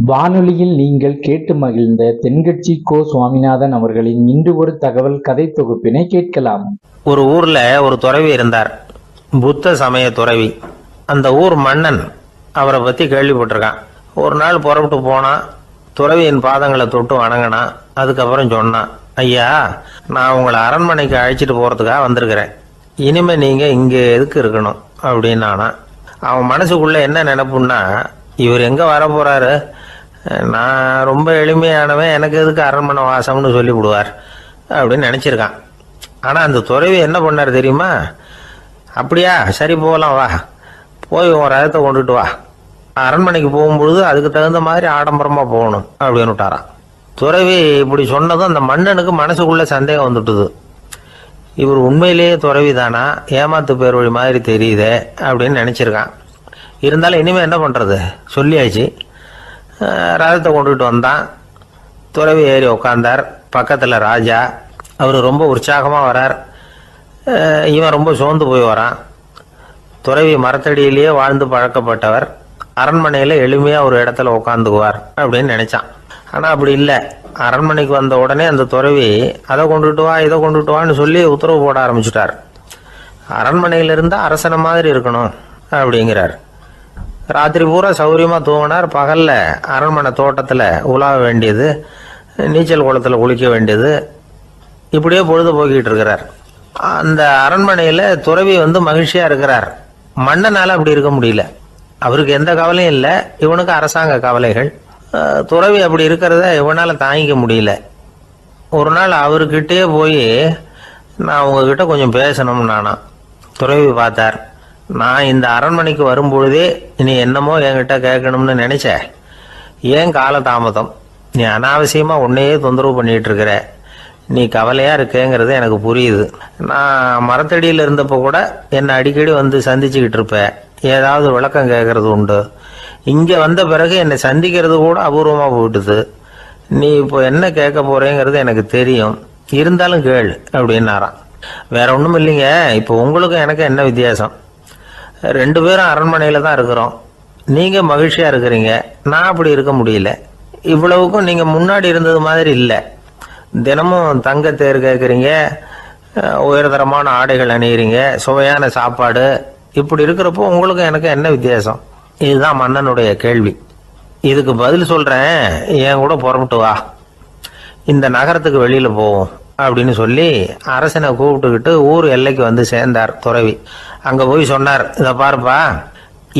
வானொலியில் நீங்கள் கேட்டு மகிழ்ந்த தென்கட்சி கோ. சுவாமிநாதன் அவர்களின் இன்று ஒரு தகவல் கதை தொகுப்பினை கேட்கலாம். ஒரு ஊர்ல ஒரு துறவி இருந்தார், புத்த சமய துறவி. அந்த ஊர் மன்னன் அவரை பத்தி கேள்விப்பட்டிருக்கான். ஒரு நாள் புறப்பட்டு போனான், துறவியின் பாதங்களை தொட்டு வணங்கினான். அதுக்கப்புறம் சொன்னான், ஐயா, நான் உங்களை அரண்மனைக்கு அழைச்சிட்டு போறதுக்காக வந்திருக்கிறேன். இனிமே நீங்க இங்க எதுக்கு இருக்கணும் அப்படின்னானா. அவன் மனசுக்குள்ள என்ன நினைப்புன்னா, இவர் எங்க வர போறாரு, நான் ரொம்ப எளிமையானவன், எனக்கு எதுக்கு அரண்மனை வாசம்னு சொல்லி விடுவார் அப்படின்னு நினைச்சிருக்கான். ஆனா அந்த துறவி என்ன பண்ணார் தெரியுமா? அப்படியா, சரி போகலாம், வா, போய் உன் ரதத்தை கொண்டுட்டு வா, அரண்மனைக்கு போகும்பொழுது அதுக்கு தகுந்த மாதிரி ஆடம்பரமா போகணும் அப்படின்னு விட்டாரான். துறவி இப்படி சொன்னதும் அந்த மன்னனுக்கு மனசுக்குள்ள சந்தேகம் வந்துட்டுது. இவர் உண்மையிலேயே துறவி தானா, ஏமாத்து பேர் வழி மாதிரி தெரியுதே அப்படின்னு நினைச்சிருக்கான். இருந்தாலும் இனிமே என்ன பண்றது, சொல்லியாச்சு. ரதத்தை கொண்டுட்டு வந்தான். துறவி ஏறி உக்காந்தார். பக்கத்துல ராஜா, அவரு ரொம்ப உற்சாகமா வரார். இவன் ரொம்ப சோர்ந்து போய் வரான். துறவி மரத்தடியிலேயே வாழ்ந்து பழக்கப்பட்டவர், அரண்மனையில எளிமையா ஒரு இடத்துல உட்காந்துக்குவார் அப்படின்னு நினைச்சான். ஆனா அப்படி இல்லை. அரண்மனைக்கு வந்த உடனே அந்த துறவி அதை கொண்டுட்டு வா, இதை கொண்டுட்டு வான்னு சொல்லி உத்தரவு போட ஆரம்பிச்சுட்டார். அரண்மனையில இருந்தா அரசனை மாதிரி இருக்கணும் அப்படிங்கிறார். ராத்திரி பூரா சௌரியமா தூங்கினார். பகல்ல அரண்மனை தோட்டத்துல உலாவ வேண்டியது, நீச்சல் குளத்துல குளிக்க வேண்டியது, இப்படியே பொழுது போக்கிட்டு இருக்கிறார். அந்த அரண்மனையில துறவி மகிழ்ச்சியா இருக்கிறார். மன்னனால அப்படி இருக்க முடியல. அவருக்கு எந்த கவலையும் இல்லை, இவனுக்கு அரசாங்க கவலைகள். துறவி அப்படி இருக்கிறத இவனால தாங்கிக்க முடியல. ஒரு நாள் அவர்கிட்டே போய், நான் உங்ககிட்ட கொஞ்சம் பேசணும் நானா. துறவி பார்த்தார். நான் இந்த அரண்மனைக்கு வரும்பொழுதே நீ என்னமோ என்கிட்ட கேட்கணும்னு நினைச்ச, ஏன் கால தாமதம், நீ அனாவசியமா உன்னையே தொந்தரவு பண்ணிட்டு இருக்கிற, நீ கவலையா இருக்கேங்கிறது எனக்கு புரியுது. நான் மரத்தடியில் இருந்தப்போ கூட என்னை அடிக்கடி சந்திச்சுக்கிட்டு இருப்ப, ஏதாவது விளக்கம் கேட்கறது உண்டு. இங்க வந்த பிறகு என்னை சந்திக்கிறது கூட அபூர்வமா போயிட்டுது. நீ இப்போ என்ன கேட்க போறேங்கிறது எனக்கு தெரியும், இருந்தாலும் கேள் அப்படின்னாராம். வேற ஒண்ணும் இல்லைங்க, இப்போ உங்களுக்கும் எனக்கு என்ன வித்தியாசம், ரெண்டு பேரும் அரண்மனையில தான் இருக்கிறோம். நீங்க மகிழ்ச்சியா இருக்கிறீங்க, நான் அப்படி இருக்க முடியல. இவ்வளவுக்கும் நீங்க முன்னாடி இருந்தது மாதிரி இல்லை. தினமும் தங்க தேர் கேட்குறீங்க, உயர்தரமான ஆடைகள் அணியிறீங்க, சுவையான சாப்பாடு, இப்படி இருக்கிறப்போ உங்களுக்கும் எனக்கு என்ன வித்தியாசம்? இதுதான் மன்னனுடைய கேள்வி. இதுக்கு பதில் சொல்றேன், என் கூட புறப்பட்டு வா, இந்த நகரத்துக்கு வெளியில போவோம் அப்படின்னு சொல்லி அரசனை கூப்பிட்டுக்கிட்டு ஊர் எல்லைக்கு சேர்ந்தார் துறவி. அங்க போய் சொன்னார், இத பாருப்பா,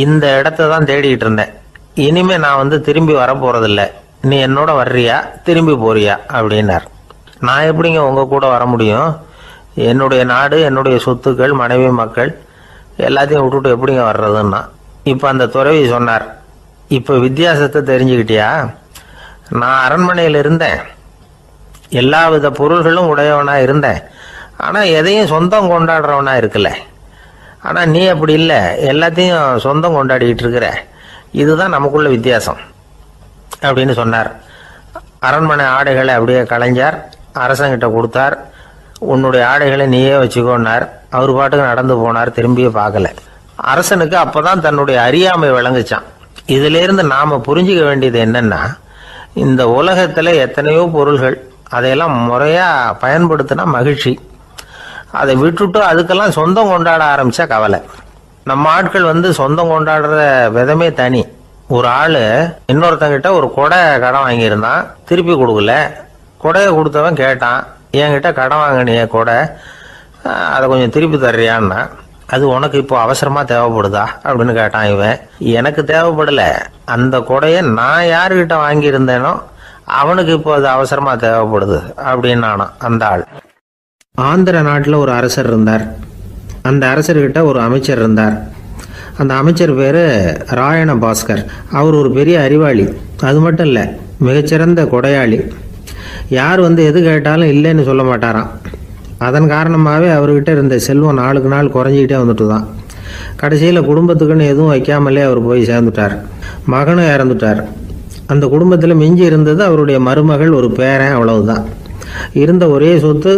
இந்த இடத்த தான் தேடிட்டு இருந்தேன். இனிமே நான் திரும்பி வர போறதில்ல. நீ என்னோட வர்றியா, திரும்பி போறியா அப்படின்னார். நான் எப்படிங்க உங்க கூட வர முடியும்? என்னுடைய நாடு, என்னுடைய சொத்துக்கள், மனைவி, மக்கள் எல்லாத்தையும் விட்டுட்டு எப்படிங்க வர்றதுன்னா. இப்ப அந்த துறவி சொன்னார், இப்ப வித்தியாசத்தை தெரிஞ்சுக்கிட்டியா? நான் அரண்மனையில் இருந்தேன், எல்லா வித பொருள்களும் உடையவனா இருந்தேன், ஆனா எதையும் சொந்தம் கொண்டாடுறவனா இருக்கல. ஆனா நீ அப்படி இல்லை, எல்லாத்தையும் சொந்தம் கொண்டாடிட்டு இருக்கிற. இதுதான் நமக்குள்ள வித்தியாசம் அப்படின்னு சொன்னார். அரண்மனை ஆடைகளை அப்படியே களைஞ்சார், அரசங்கிட்ட கொடுத்தார். உன்னுடைய ஆடைகளை நீயே வச்சுக்கோன்னார். அவர் பாட்டுக்கு நடந்து போனார், திரும்பியே பார்க்கல. அரசனுக்கு அப்பதான் தன்னுடைய அறியாமை விளங்குச்சான். இதுல இருந்து நாம புரிஞ்சுக்க வேண்டியது என்னன்னா, இந்த உலகத்துல எத்தனையோ பொருள்கள், அதையெல்லாம் முறையா பயன்படுத்தினா மகிழ்ச்சி. அதை விட்டுட்டு அதுக்கெல்லாம் சொந்தம் கொண்டாட ஆரம்பிச்சா கவலை. நம்ம ஆட்கள் சொந்தம் கொண்டாடுற விதமே தனி. ஒரு ஆளு இன்னொருத்தங்கிட்ட ஒரு கொடை கடன் வாங்கியிருந்தான், திருப்பி கொடுக்கல. கொடையை கொடுத்தவன் கேட்டான், என்கிட்ட கடன் வாங்கினிய கொடை, அதை கொஞ்சம் திருப்பி தர்றியான்னா. அது உனக்கு இப்போ அவசரமா தேவைப்படுதா அப்படின்னு கேட்டான் இவன். எனக்கு தேவைப்படல, அந்த கொடையை நான் யாருக்கிட்ட வாங்கியிருந்தேனோ அவனுக்கு இப்போ அது அவசரமா தேவைப்படுது அப்படின்னானா அந்த ஆள். ஆந்திர நாட்டில் ஒரு அரசர் இருந்தார். அந்த அரசர்கிட்ட ஒரு அமைச்சர் இருந்தார். அந்த அமைச்சர் பேரு ராயண பாஸ்கர். அவர் ஒரு பெரிய அறிவாளி. அது மட்டும் இல்லை, மிகச்சிறந்த கொடையாளி. யார் எது கேட்டாலும் இல்லைன்னு சொல்ல மாட்டாராம். அதன் காரணமாகவே அவர்கிட்ட இருந்த செல்வம் நாளுக்கு நாள் குறைஞ்சிக்கிட்டே வந்துட்டு தான். கடைசியில் குடும்பத்துக்குன்னு எதுவும் வைக்காமலே அவர் போய் சேர்ந்துட்டார். மகனும் இறந்துட்டார். அந்த குடும்பத்தில் மிஞ்சி இருந்தது அவருடைய மருமகள், ஒரு பேரன், அவ்வளவுதான். இருந்த ஒரே சொத்து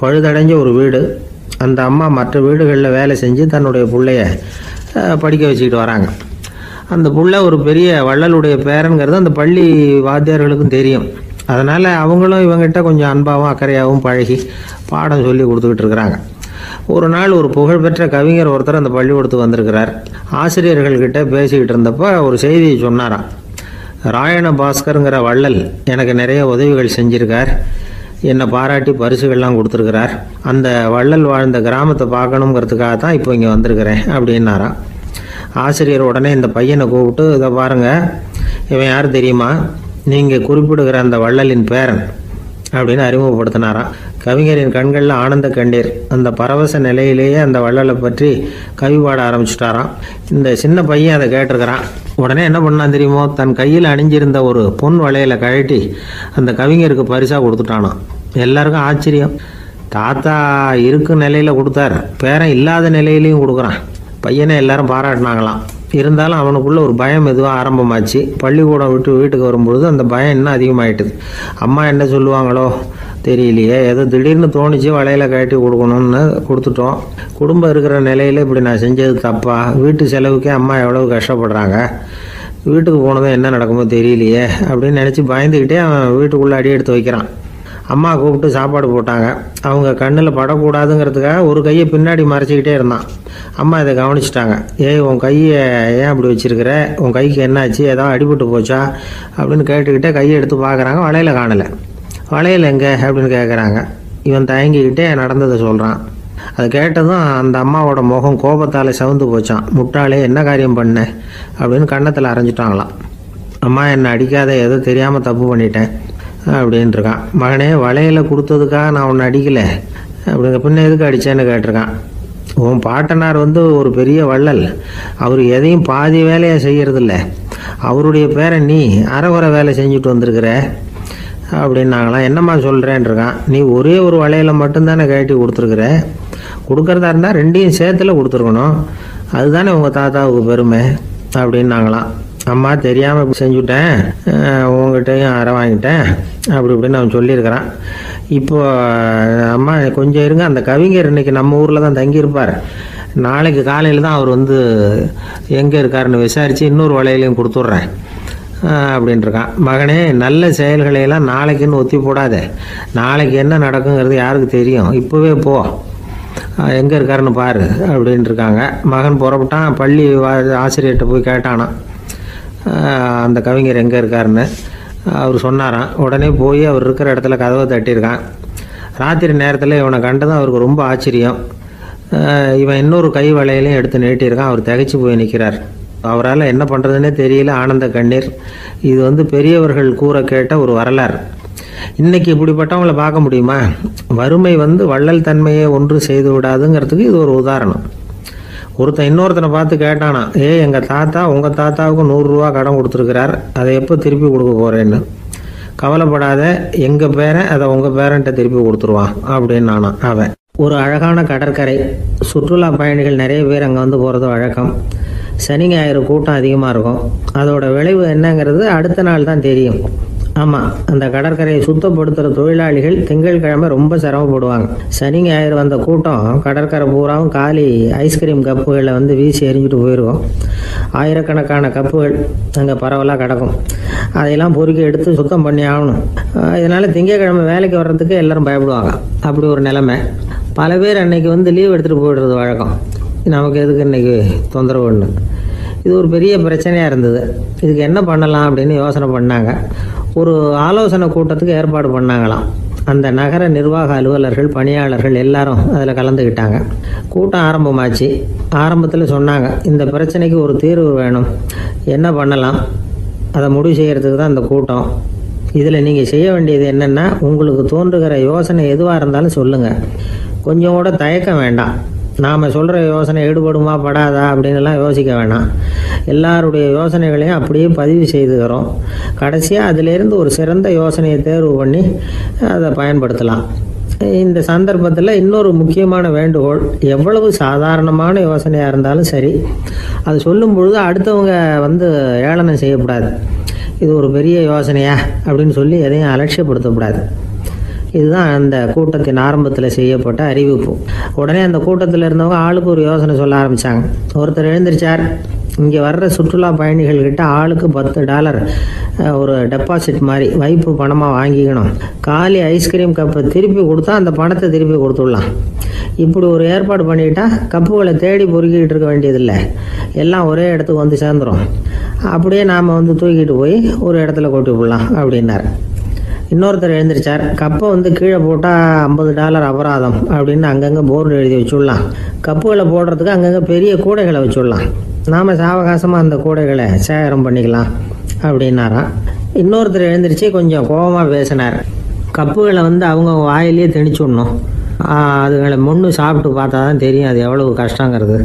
பழுதடைஞ்ச ஒரு வீடு. அந்த அம்மா மற்ற வீடுகளில் வேலை செஞ்சு தன்னுடைய பிள்ளைய படிக்க வச்சுக்கிட்டு வராங்க. அந்த புள்ள ஒரு பெரிய வள்ளலுடைய பேரங்கிறது அந்த பள்ளி வாத்தியார்களுக்கும் தெரியும். அதனால் அவங்களும் இவங்ககிட்ட கொஞ்சம் அன்பாகவும் அக்கறையாகவும் பழகி பாடம் சொல்லி கொடுத்துக்கிட்டு இருக்கிறாங்க. ஒரு நாள் ஒரு புகழ்பெற்ற கவிஞர் ஒருத்தர் அந்த பள்ளிக்கூடத்துக்கு வந்திருக்கிறார். ஆசிரியர்கள்கிட்ட பேசிக்கிட்டு இருந்தப்போ ஒரு செய்தியை சொன்னாராம். ராயண பாஸ்கருங்கிற வள்ளல் எனக்கு நிறைய உதவிகள் செஞ்சிருக்கார், என்னை பாராட்டி பரிசுகள்லாம் கொடுத்துருக்கிறார். அந்த வள்ளல் வாழ்ந்த கிராமத்தை பார்க்கணுங்கிறதுக்காக தான் இப்போ இங்கே வந்திருக்கிறேன் அப்படின்னாராம். ஆசிரியர் உடனே இந்த பையனை கூப்பிட்டு, இதை பாருங்கள், இவன் யார் தெரியுமா, நீங்கள் குறிப்பிடுகிற அந்த வள்ளலின் பேரன் அப்படின்னு அறிமுகப்படுத்தினாராம். கவிஞரின் கண்களில் ஆனந்த கண்ணீர். அந்த பரவச நிலையிலேயே அந்த வள்ளலை பற்றி கவி பாட ஆரம்பிச்சுட்டாராம். இந்த சின்ன பையன் அதை கேட்டிருக்கிறான். உடனே என்ன பண்ணான் தெரியுமோ, தன் கையில் அணிஞ்சிருந்த ஒரு பொன் வளையலை கழட்டி அந்த கவிஞருக்கு பரிசாக கொடுத்துட்டானான். எல்லாருக்கும் ஆச்சரியம். தாத்தா இருக்கும் நிலையில் கொடுத்தார், பேரன் இல்லாத நிலையிலையும் கொடுக்குறான். பையனை எல்லாரும் பாராட்டினாங்களாம். இருந்தாலும் அவனுக்குள்ள ஒரு பயம் எதுவாக ஆரம்பமாச்சு. பள்ளிக்கூடம் விட்டு வீட்டுக்கு வரும்பொழுது அந்த பயம் இன்னும் அதிகமாயிட்டுது. அம்மா என்ன சொல்லுவாங்களோ தெரியலையே, ஏதோ திடீர்னு தோணிச்சு வளையலை கட்டி கொடுக்கணும்னு கொடுத்துட்டோம். குடும்பம் இருக்கிற நிலையில் இப்படி நான் செஞ்சது தப்பா, வீட்டு செலவுக்கே அம்மா எவ்வளவு கஷ்டப்படுறாங்க, வீட்டுக்கு போனதும் என்ன நடக்குமோ தெரியலையே அப்படின்னு நினச்சி பயந்துக்கிட்டே அவன் வீட்டுக்குள்ளே அடி எடுத்து வைக்கிறான். அம்மா கூப்பிட்டு சாப்பாடு போட்டாங்க. அவங்க கண்ணில் படக்கூடாதுங்கிறதுக்காக ஒரு கையை பின்னாடி மறைச்சிக்கிட்டே இருந்தான். அம்மா இதை கவனிச்சிட்டாங்க. உன் கையை ஏன் அப்படி வச்சிருக்கிற, உன் கைக்கு என்னாச்சு, ஏதாவது அடிபட்டு போச்சா அப்படின்னு கேட்டுக்கிட்டே கையை எடுத்து பார்க்குறாங்க. வளையல காணலை. வளையல் எங்கே அப்படின்னு கேட்குறாங்க. இவன் தயங்கிக்கிட்டே நடந்ததை சொல்கிறான். அது கேட்டதும் அந்த அம்மாவோட முகம் கோபத்தால் சவுந்து போச்சான். முட்டாளே, என்ன காரியம் பண்ண அப்படின்னு கன்னத்தில் அரைஞ்சிட்டாங்களாம். அம்மா என்னை அடிக்காத, ஏதோ தெரியாமல் தப்பு பண்ணிட்டேன் அப்படின்ட்டுருக்கான். மகனே, வளையலை கொடுத்ததுக்காக நான் உன்னை அடிக்கலை, அப்படிங்க பின்ன எதுக்கு அடித்தேன்னு கேட்டிருக்கான். உன் பாட்டனார் ஒரு பெரிய வள்ளல், அவர் எதையும் பாதி வேலையை செய்கிறதில்ல, அவருடைய பேரை நீ அரைகுறை வேலை செஞ்சுட்டு வந்திருக்கிற அப்படின்னாங்களாம். என்னம்மா சொல்கிறேன்ருக்கான். நீ ஒரே ஒரு வளையலை மட்டும்தானே கட்டி கொடுத்துருக்குற, கொடுக்குறதா இருந்தால் ரெண்டையும் சேர்த்துல கொடுத்துருக்கணும், அதுதானே உங்கள் தாத்தாவுக்கு பெருமை அப்படின்னாங்களாம். அம்மா தெரியாமல் இப்படி செஞ்சுட்டேன், உங்ககிட்டையும் அரை வாங்கிட்டேன் அப்படி இப்படின்னு அவன் சொல்லியிருக்கிறான். இப்போ அம்மா கொஞ்சம் இருங்க, அந்த கவிஞர் இன்னைக்கு நம்ம ஊரில் தான் தங்கியிருப்பார், நாளைக்கு காலையில் தான் அவர் எங்கே இருக்காருன்னு விசாரித்து இன்னொரு வளையலையும் கொடுத்துட்றேன் அப்படின்ட்டுருக்கான். மகனே, நல்ல செயல்களையெல்லாம் நாளைக்குன்னு ஒத்தி போடாத, நாளைக்கு என்ன நடக்குங்கிறது யாருக்கு தெரியும், இப்போவே போ, எங்கே இருக்காருன்னு பாரு அப்படின்ட்டுருக்காங்க. மகன் புறப்பட்டான். பள்ளி ஆசிரியர்கிட்ட போய் கேட்டானா அந்த கவிஞர் எங்கே இருக்காருன்னு. அவர் சொன்னாராம். உடனே போய் அவர் இருக்கிற இடத்துல கதவை தட்டியிருக்கான். ராத்திரி நேரத்தில் இவனை கண்டதும் அவருக்கு ரொம்ப ஆச்சரியம். இவன் இன்னொரு கை வளையலையும் எடுத்து நீட்டியிருக்கான். அவர் திகைச்சு போய் நிற்கிறார். அவரால் என்ன பண்ணுறதுன்னே தெரியல. ஆனந்த கண்ணீர். இது பெரியவர்கள் கூற கேட்ட ஒரு வரலாறு. இன்னைக்கு இப்படிப்பட்டவங்களை பார்க்க முடியுமா? வறுமை வள்ளல் தன்மையை ஒன்று செய்து விடாதுங்கிறதுக்கு இது ஒரு உதாரணம். ஒருத்தன் இன்னொருத்தனை பார்த்து கேட்டானா, எங்கள் தாத்தா உங்கள் தாத்தாவுக்கு 100 ரூபா கடன் கொடுத்துருக்கிறார், அதை எப்போ திருப்பி கொடுக்க போகிறேன்னு. கவலைப்படாத, எங்கள் பேரன் அதை உங்கள் பேரன்ட்ட திருப்பி கொடுத்துருவான் அப்படின்னு நானா அவன். ஒரு அழகான கடற்கரை. சுற்றுலா பயணிகள் நிறைய பேர் அங்கே போகிறது வழக்கம். சனி ஞாயிறு கூட்டம் அதிகமாக இருக்கும். அதோட விளைவு என்னங்கிறது அடுத்த நாள் தான் தெரியும். ஆமாம், அந்த கடற்கரையை சுத்தப்படுத்துகிற தொழிலாளிகள் திங்கட்கிழமை ரொம்ப சிரமப்படுவாங்க. சனி ஞாயிறு வந்த கூட்டம் கடற்கரை பூராவும் காலி ஐஸ்கிரீம் கப்புகளை வீசி எறிஞ்சிட்டு போயிருக்கும். ஆயிரக்கணக்கான கப்புகள் அங்கே பரவலாக கிடக்கும். அதையெல்லாம் பொறுக்கி எடுத்து சுத்தம் பண்ணி ஆகணும். இதனால் திங்கட்கிழமை வேலைக்கு வர்றதுக்கு எல்லோரும் பயப்படுவாங்க. அப்படி ஒரு நிலைமை. பல பேர் அன்னைக்கு லீவ் எடுத்துகிட்டு போயிடுறது வழக்கம். நமக்கு எதுக்கு இன்றைக்கி தொந்தரவுன்னு. இது ஒரு பெரிய பிரச்சனையாக இருந்தது. இதுக்கு என்ன பண்ணலாம் அப்படின்னு யோசனை பண்ணாங்க. ஒரு ஆலோசனை கூட்டத்துக்கு ஏற்பாடு பண்ணாங்களாம். அந்த நகர நிர்வாக அலுவலர்கள், பணியாளர்கள் எல்லாரும் அதில் கலந்துக்கிட்டாங்க. கூட்டம் ஆரம்பமாச்சு. ஆரம்பத்தில் சொன்னாங்க, இந்த பிரச்சனைக்கு ஒரு தீர்வு வேணும், என்ன பண்ணலாம், அதை முடிவு செய்கிறதுக்கு தான் இந்த கூட்டம். இதில் நீங்கள் செய்ய வேண்டியது என்னென்னா, உங்களுக்கு தோன்றுகிற யோசனை எதுவாக இருந்தாலும் சொல்லுங்கள், கொஞ்சம் கூட தயக்கம் வேண்டாம். நாம் சொல்கிற யோசனை ஈடுபடுமா படாதா அப்படின்லாம் யோசிக்க வேணாம். எல்லாருடைய யோசனைகளையும் அப்படியே பதிவு செய்துக்கிறோம். கடைசியாக அதிலேருந்து ஒரு சிறந்த யோசனையை தேர்வு பண்ணி அதை பயன்படுத்தலாம். இந்த சந்தர்ப்பத்தில் இன்னொரு முக்கியமான வேண்டுகோள், எவ்வளவு சாதாரணமான யோசனையாக இருந்தாலும் சரி, அது சொல்லும் பொழுது அடுத்தவங்க ஏளனம் செய்யக்கூடாது. இது ஒரு பெரிய யோசனையா அப்படின்னு சொல்லி எதையும் அலட்சியப்படுத்தக்கூடாது. இதுதான் அந்த கூட்டத்தின் ஆரம்பத்தில் செய்யப்பட்ட அறிவிப்பு. உடனே அந்த கூட்டத்தில் இருந்தவங்க ஆளுக்கு ஒரு யோசனை சொல்ல ஆரம்பித்தாங்க. ஒருத்தர் எழுந்திருச்சார். இங்கே வர்ற சுற்றுலா பயணிகள்கிட்ட ஆளுக்கு $10 ஒரு டெபாசிட் மாதிரி வைப்பு பணமாக வாங்கிக்கணும். காலி ஐஸ்கிரீம் கப்பை திருப்பி கொடுத்தா அந்த பணத்தை திருப்பி கொடுத்துடலாம். இப்படி ஒரு ஏற்பாடு பண்ணிக்கிட்டா கப்புகளை தேடி பொறுக்கிட்டு இருக்க வேண்டியதில்லை, எல்லாம் ஒரே இடத்துக்கு வந்து சேர்ந்துடும். அப்படியே நாம் வந்து தூக்கிட்டு போய் ஒரு இடத்துல கொட்டி விடலாம் அப்படின்னார். இன்னொருத்தர் எழுந்திரிச்சார். கப்பை வந்து கீழே போட்டால் $50 அபராதம் அப்படின்னு அங்கங்கே போர்டு எழுதி வச்சுடலாம். கப்புகளை போடுறதுக்கு அங்கங்கே பெரிய கூடைகளை வச்சுடலாம். நாம் சாவகாசமாக அந்த கூடைகளை சேகரம் பண்ணிக்கலாம் அப்படின்னாராம். இன்னொருத்தர் எழுந்திரிச்சு கொஞ்சம் கோபமாக பேசினார். கப்புகளை வந்து அவங்க வாயிலே திணிச்சுடணும், அதுங்களை முன்னு சாப்பிட்டு பார்த்தா தான் தெரியும் அது எவ்வளவு கஷ்டங்கிறது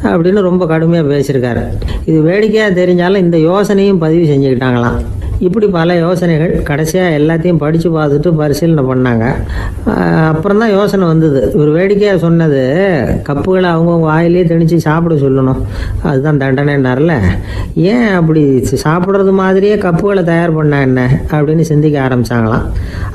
அப்படின்னு ரொம்ப கடுமையாக பேசியிருக்காரு. இது வேடிக்கையாக தெரிஞ்சாலும் இந்த யோசனையும் பதிவு செஞ்சுக்கிட்டாங்களாம். இப்படி பல யோசனைகள். கடைசியாக எல்லாத்தையும் படித்து பார்த்துட்டு பரிசீலனை பண்ணாங்க. அப்புறம் தான் யோசனை வந்தது. இவர் வேடிக்கையாக சொன்னது கப்புகளை அவங்கவுங்க வாயிலே திணிச்சு சாப்பிட சொல்லணும், அதுதான் தண்டனைன்னார்ல. ஏன் அப்படி சாப்பிட்றது மாதிரியே கப்புகளை தயார் பண்ண என்ன அப்படின்னு சிந்திக்க ஆரம்பித்தாங்களாம்.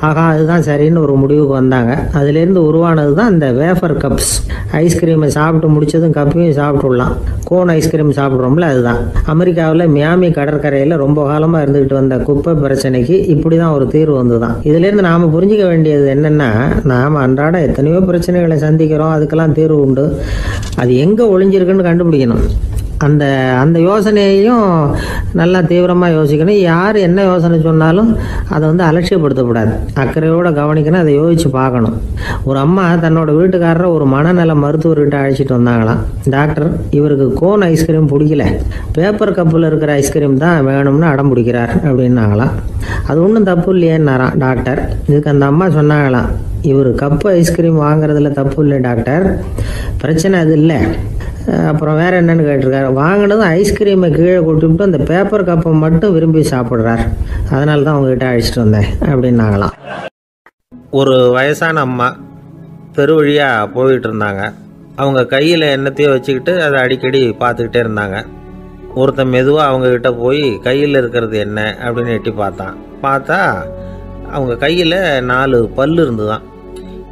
ஆகா, அதுதான் சரின்னு ஒரு முடிவுக்கு வந்தாங்க. அதுலேருந்து உருவானது தான் இந்த வேஃபர் கப்ஸ். ஐஸ்கிரீமை சாப்பிட்டு முடித்ததும் கப்பையும் சாப்பிட்டுடலாம். கோன் ஐஸ்கிரீம் சாப்பிட்றோம்ல, அதுதான். அமெரிக்காவில் மியாமி கடற்கரையில் ரொம்ப காலமாக இருந்துக்கிட்டு வந்த குப்பை பிரச்சனைக்கு இப்படி தான் ஒரு தீர்வு வந்து தான். இதுலேருந்து நாம் புரிஞ்சிக்க வேண்டியது என்னென்னா, நாம் அன்றாட எத்தனையோ பிரச்சனைகளை சந்திக்கிறோம், அதுக்கெல்லாம் தீர்வு உண்டு. அது எங்கே ஒளிஞ்சிருக்குன்னு கண்டுபிடிக்கணும். அந்த யோசனையையும் நல்லா தீவிரமாக யோசிக்கணும். யார் என்ன யோசனை சொன்னாலும் அதை வந்து அலட்சியப்படுத்தக்கூடாது, அக்கறையோடு கவனிக்கணும், அதை யோசித்து பார்க்கணும். ஒரு அம்மா தன்னோட வீட்டுக்காரரை ஒரு மனநல மருத்துவர்கிட்ட அழைச்சிட்டு வந்தாங்களாம். டாக்டர், இவருக்கு கோன் ஐஸ்கிரீம் பிடிக்கல, பேப்பர் கப்பில் இருக்கிற ஐஸ்கிரீம் தான் வேணும்னு அடம் பிடிக்கிறார் அப்படின்னாங்களாம். அது ஒன்றும் தப்பு இல்லையேன்னாராம் டாக்டர். இதுக்கு அந்த அம்மா சொன்னாங்களாம், இவர் கப்பு ஐஸ்கிரீம் வாங்குறதுல தப்பு இல்லை டாக்டர், பிரச்சனை அது இல்லை. அப்புறம் வேறு என்னன்னு கேட்டிருக்காரு. வாங்கினதும் ஐஸ்கிரீமை கீழே கொட்டிவிட்டு அந்த பேப்பர் கப்பை மட்டும் விரும்பி சாப்பிட்றார், அதனால தான் உங்ககிட்ட அழைச்சிட்டு வந்தேன் அப்படின்னாங்களாம். ஒரு வயசான அம்மா தெரு வழியாக போயிட்டு இருந்தாங்க. அவங்க கையில் என்னத்தையோ வச்சுக்கிட்டு அதை அடிக்கடி பார்த்துக்கிட்டே இருந்தாங்க. ஒருத்தன் மெதுவாக அவங்கக்கிட்ட போய் கையில் இருக்கிறது என்ன அப்படின்னு எட்டி பார்த்தா அவங்க கையில் 4 பல் இருந்துதான்.